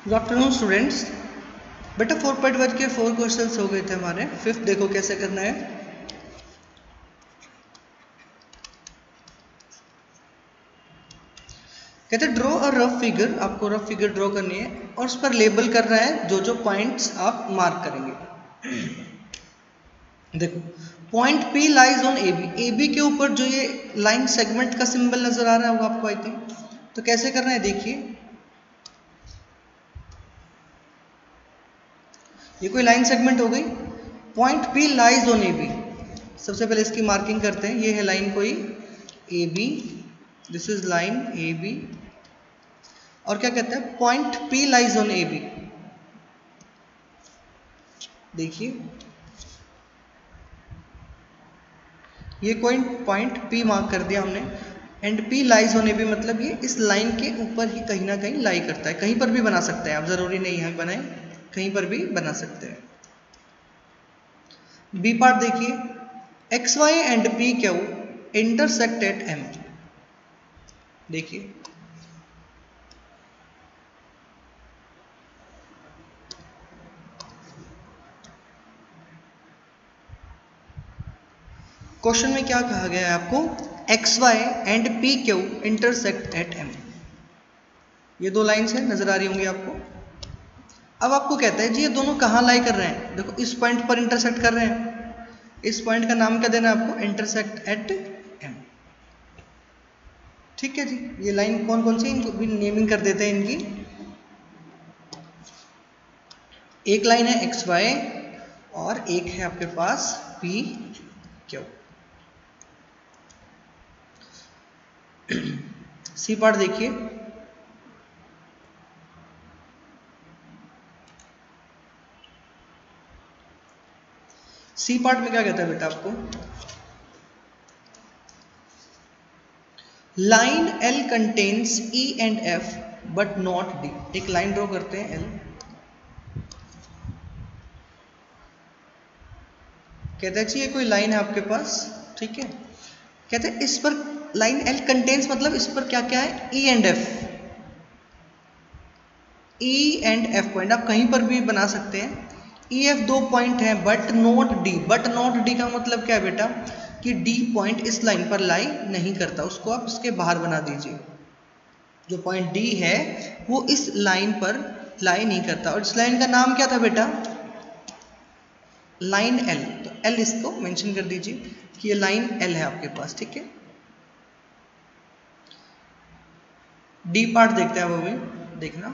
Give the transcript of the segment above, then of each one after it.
Good afternoon students. बेटा 4.1 के 4 questions हो गए थे हमारे। फिफ्थ देखो कैसे करना है। कहते हैं ड्रॉ अ रफ फिगर, आपको रफ फिगर ड्रॉ करनी है और उस पर लेबल करना है जो जो पॉइंट्स आप मार्क करेंगे। देखो point P lies on AB, AB के ऊपर जो ये लाइन सेगमेंट का सिंबल नजर आ रहा होगा आपको आई थिंक। तो कैसे करना है देखिए, ये कोई लाइन सेगमेंट हो गई। Point P lies on AB, सबसे पहले इसकी मार्किंग करते हैं। ये है लाइन कोई AB, this is line AB। और क्या कहते हैं, point P lies on AB। देखिए ये कोई पॉइंट P मार्क कर दिया हमने and P lies on AB, मतलब ये इस लाइन के ऊपर ही कहीं ना कहीं लाई करता है। कहीं पर भी बना सकते हैं आप, जरूरी नहीं है बनाए, कहीं पर भी बना सकते हैं। बी पार्ट देखिए, XY and PQ intersect at M। देखिए क्वेश्चन में क्या कहा गया है आपको, XY and PQ intersect at M। ये दो लाइंस हैं, नजर आ रही होंगी आपको। अब आपको कहता है जी ये दोनों कहाँ लाई कर रहे हैं। देखो इस पॉइंट पर इंटरसेक्ट कर रहे हैं। इस पॉइंट का नाम क्या देना है आपको, इंटरसेक्ट एट M। ठीक है जी। ये लाइन कौन कौन सी, इनको भी नेमिंग कर देते हैं इनकी। एक लाइन है XY और एक है आपके पास PQ। सी पार्ट देखिए, सी पार्ट में क्या कहता है बेटा आपको, line L contains E and F but not D। एक लाइन ड्रॉ करते हैं L, कहते हैं जी ये कोई लाइन है आपके पास, ठीक है। कहते हैं इस पर लाइन L कंटेन्स, मतलब इस पर क्या क्या है, E and F। E and F point आप कहीं पर भी बना सकते हैं। E F दो पॉइंट है but not D। But not D का मतलब क्या है बेटा, कि D पॉइंट इस लाइन पर लाई नहीं करता, उसको आप इसके बाहर बना दीजिए। जो पॉइंट D है वो इस लाइन पर लाई नहीं करता। और इस लाइन का नाम क्या था बेटा, लाइन L। तो L इसको मेंशन कर दीजिए कि ये लाइन L है आपके पास, ठीक है। D पार्ट देखते हैं अब अभी, देखना।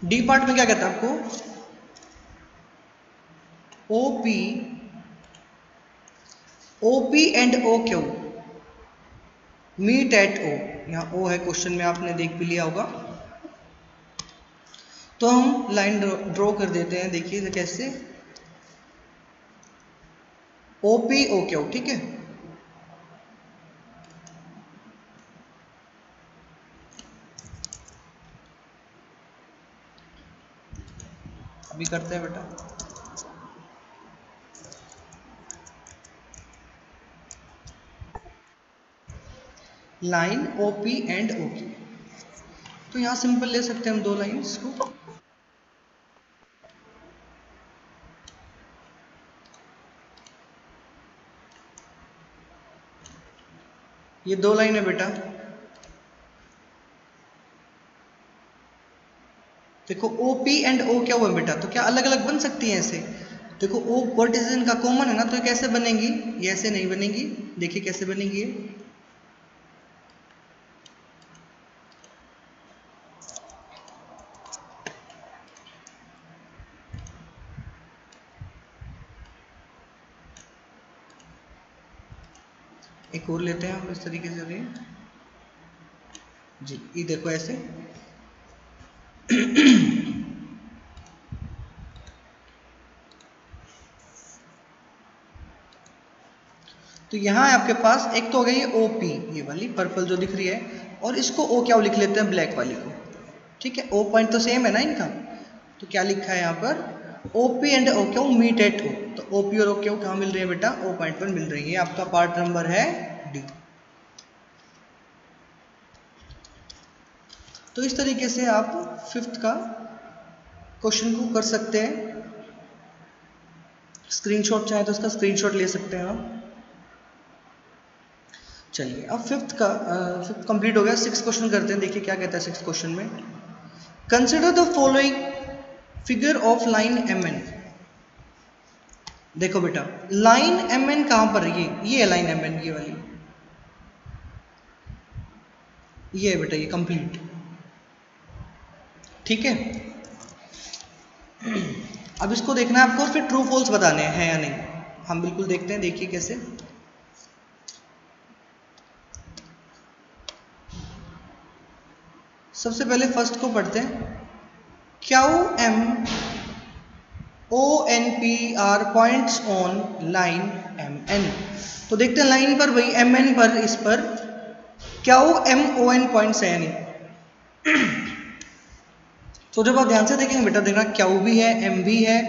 डी पार्ट में क्या कहता है आपको, OP and OQ meet at O। यहाँ O है क्वेश्चन में, आपने देख भी लिया होगा। तो हम लाइन ड्रॉ कर देते हैं, देखिए कैसे, OP OQ, ठीक है। अभी करते हैं बेटा। लाइन OP एंड OQ, तो यहां सिंपल ले सकते हैं हम दो लाइंस को। ये दो लाइन है बेटा, देखो OP एंड O क्या हुआ बेटा, तो क्या अलग अलग बन सकती है ऐसे। देखो O वर्टिसेस इनका कॉमन है ना, तो कैसे बनेंगी, ये ऐसे नहीं बनेंगी। देखिए कैसे बनेंगी ये, एक और लेते हैं हम इस तरीके से जी। ये देखो ऐसे तो यहाँ है आपके पास, एक तो हो गई OP, ये वाली पर्पल जो दिख रही है, और इसको O क्या लिख लेते हैं, ब्लैक वाली को, ठीक है। O पॉइंट तो सेम है ना इनका, तो क्या लिखा है यहाँ पर, OP and OQ meet at O। तो OP और OQ कहाँ मिल रही है बेटा, O पॉइंट पर मिल रही है। आपका पार्ट नंबर है D। तो इस तरीके से आप फिफ्थ का क्वेश्चन को कर सकते हैं। स्क्रीनशॉट चाहे तो इसका स्क्रीनशॉट ले सकते हैं आप। चलिए अब फिफ्थ कंप्लीट हो गया। सिक्स क्वेश्चन करते हैं, देखिए क्या कहता है सिक्स क्वेश्चन में। Consider the following figure of line M N. देखो बेटा लाइन एम एन कहां पर है, ये है लाइन एम एन, ये वाली, ये है बेटा, ये कंप्लीट, ठीक है। अब इसको देखना है आपको, फिर ट्रू फॉल्स बताने हैं या नहीं। हम बिल्कुल देखते हैं, देखिए कैसे। सबसे पहले फर्स्ट को पढ़ते हैं। Q M O N P R points on line M N. तो देखते हैं लाइन पर, वही एम एन पर, इस पर Q M O N points है या नहीं। तो जब आप ध्यान से देखेंगे बेटा, देखना क्यू भी है, एम भी है,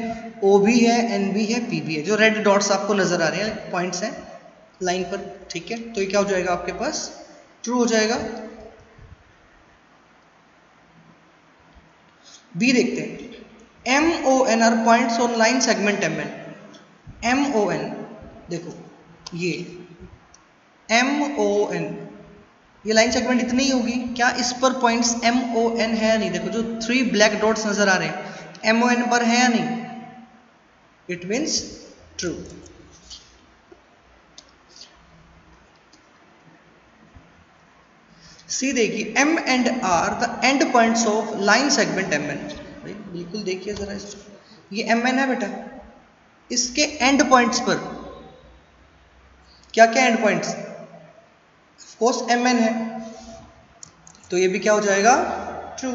ओ भी है, एन भी है, पी भी है, जो रेड डॉट्स आपको नजर आ रहे हैं पॉइंट्स हैं लाइन पर, ठीक है। तो ये क्या हो जाएगा आपके पास, ट्रू हो जाएगा। बी देखते हैं। M O N R points on line segment M N. M O N देखो, ये एम ओ एन, ये लाइन सेगमेंट इतनी ही होगी क्या, इस पर पॉइंट्स एम ओ एन है या नहीं। देखो जो 3 ब्लैक डॉट्स नजर आ रहे हैं एम ओ एन पर है या नहीं, इट मीन्स ट्रू। सी देखिए, M and R the end points of line segment M N. बिल्कुल देखिए जरा इसको, ये एम एन है बेटा, इसके एंड पॉइंट्स पर क्या क्या end points, of course M N है, तो ये भी क्या हो जाएगा, ट्रू।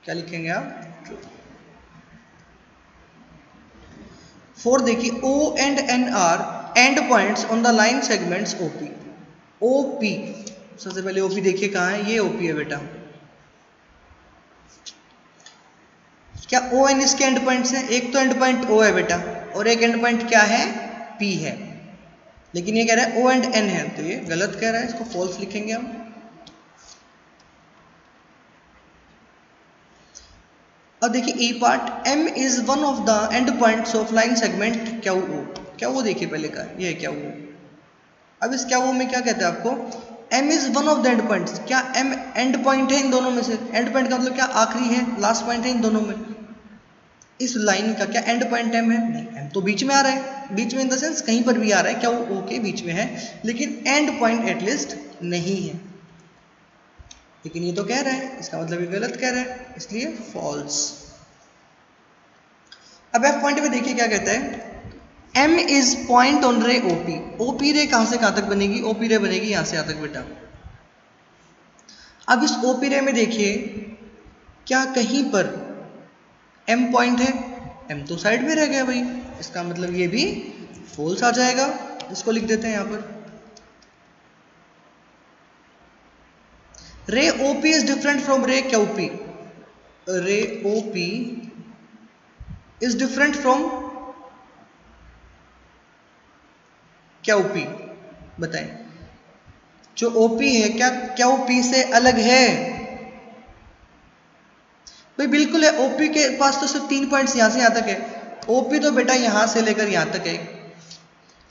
क्या लिखेंगे आप, ट्रू। 4 देखिए, O and N are end points on the line segments OP। OP सबसे पहले OP देखिए कहाँ है, ये OP है बेटा। क्या ON इसके एंड पॉइंट्स हैं, एक तो एंड पॉइंट O है बेटा, और एक एंड पॉइंट क्या है, P है, लेकिन ये कह रहा है O एंड N है, तो ये गलत कह रहा है, इसको फॉल्स लिखेंगे हम। अब देखिए E part, M is one of the end points of line segment क्या वो, क्या वो देखिए पहले का, ये है क्या वो। अब इस क्या वो में क्या कहते हैं आपको, M is one of the end points, क्या M एंड पॉइंट है इन दोनों में से, एंड पॉइंट का मतलब क्या, आखिरी है, लास्ट पॉइंट है इन दोनों में। इस लाइन का क्या एंड पॉइंट M है, नहीं, M तो बीच में आ रहा है, बीच में इन द सेंस कहीं पर भी आ रहा है, क्या वो O के बीच में है, लेकिन एंड पॉइंट एटलीस्ट नहीं है, लेकिन ये तो कह रहा है, इसका मतलब ये गलत कह रहा है, इसलिए फॉल्स। अब F पॉइंट में देखिए क्या कहता है, M इज पॉइंट ऑन रे OP। OP रे कहां से कहां तक बनेगी, OP रे बनेगी यहां से यहां तक बेटा। अब इस OP रे में देखिए क्या कहीं पर M पॉइंट है, M तो साइड में रह गया भाई, इसका मतलब ये भी फॉल्स आ जाएगा। इसको लिख देते हैं यहां पर, रे OP इज डिफरेंट फ्रॉम रे QP। रे OP is different from QP। बताएं, जो OP है क्या QP से अलग है, भाई बिल्कुल है, OP के पास तो सिर्फ 3 पॉइंट्स यहां से यहां तक है, OP तो बेटा यहां से लेकर यहां तक है,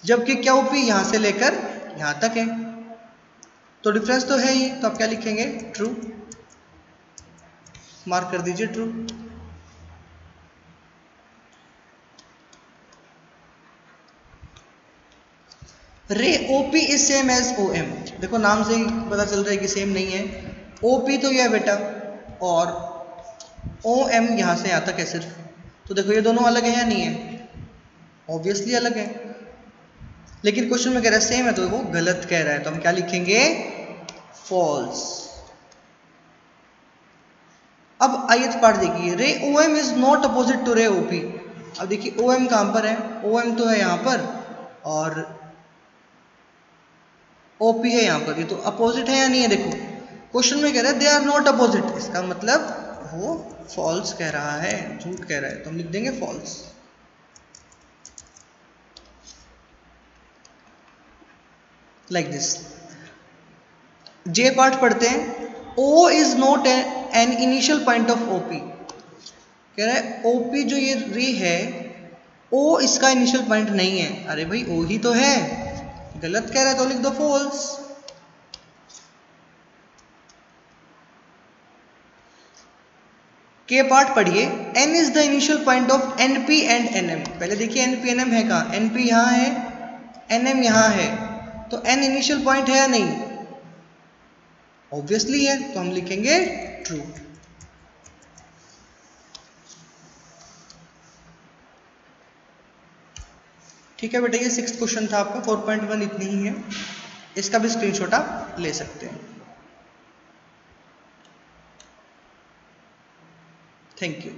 जबकि QP यहां से लेकर यहां तक है, तो डिफरेंस तो है ही, तो आप क्या लिखेंगे, ट्रू। मार्क कर दीजिए true. Ray OP is same as OM। देखो नाम से ही पता चल रहा है कि सेम नहीं है, OP तो यह है बेटा, और OM यहां से यहां तक है सिर्फ, तो देखो ये दोनों अलग है या नहीं है, ऑब्वियसली अलग है, लेकिन क्वेश्चन में कह रहा है सेम है, तो वो गलत कह रहा है, तो हम क्या लिखेंगे, फॉल्स। अब ith पार्ट देखिए, ray OM is not opposite to ray OP। अब देखिए OM कहां पर है, OM तो है यहां पर, और OP है यहां पर, ये तो अपोजिट है या नहीं है, देखो क्वेश्चन में कह रहा है दे आर नॉट अपोजिट, इसका मतलब वो फॉल्स कह रहा है, झूठ कह रहा है, तो हम लिख देंगे false. Like this. J part पढ़ते हैं। O is not an initial point of OP. कह रहा है ओपी जो ये रे है, ओ इसका इनिशियल पॉइंट नहीं है। अरे भाई ओ ही तो है, गलत कह रहा है तो लिख दो फॉल्स। के पार्ट पढ़िए। N is the initial point of NP and NM. पहले देखिए एनपी एनएम है कहाँ, एनपी यहाँ है, एनएम यहाँ है, तो एन इनिशियल पॉइंट है या नहीं? ऑब्वियसली है, तो हम लिखेंगे ट्रू। ठीक है बेटा, ये 6th क्वेश्चन था आपका। 4.1 इतनी ही है, इसका भी स्क्रीनशॉट आप ले सकते हैं। Thank you.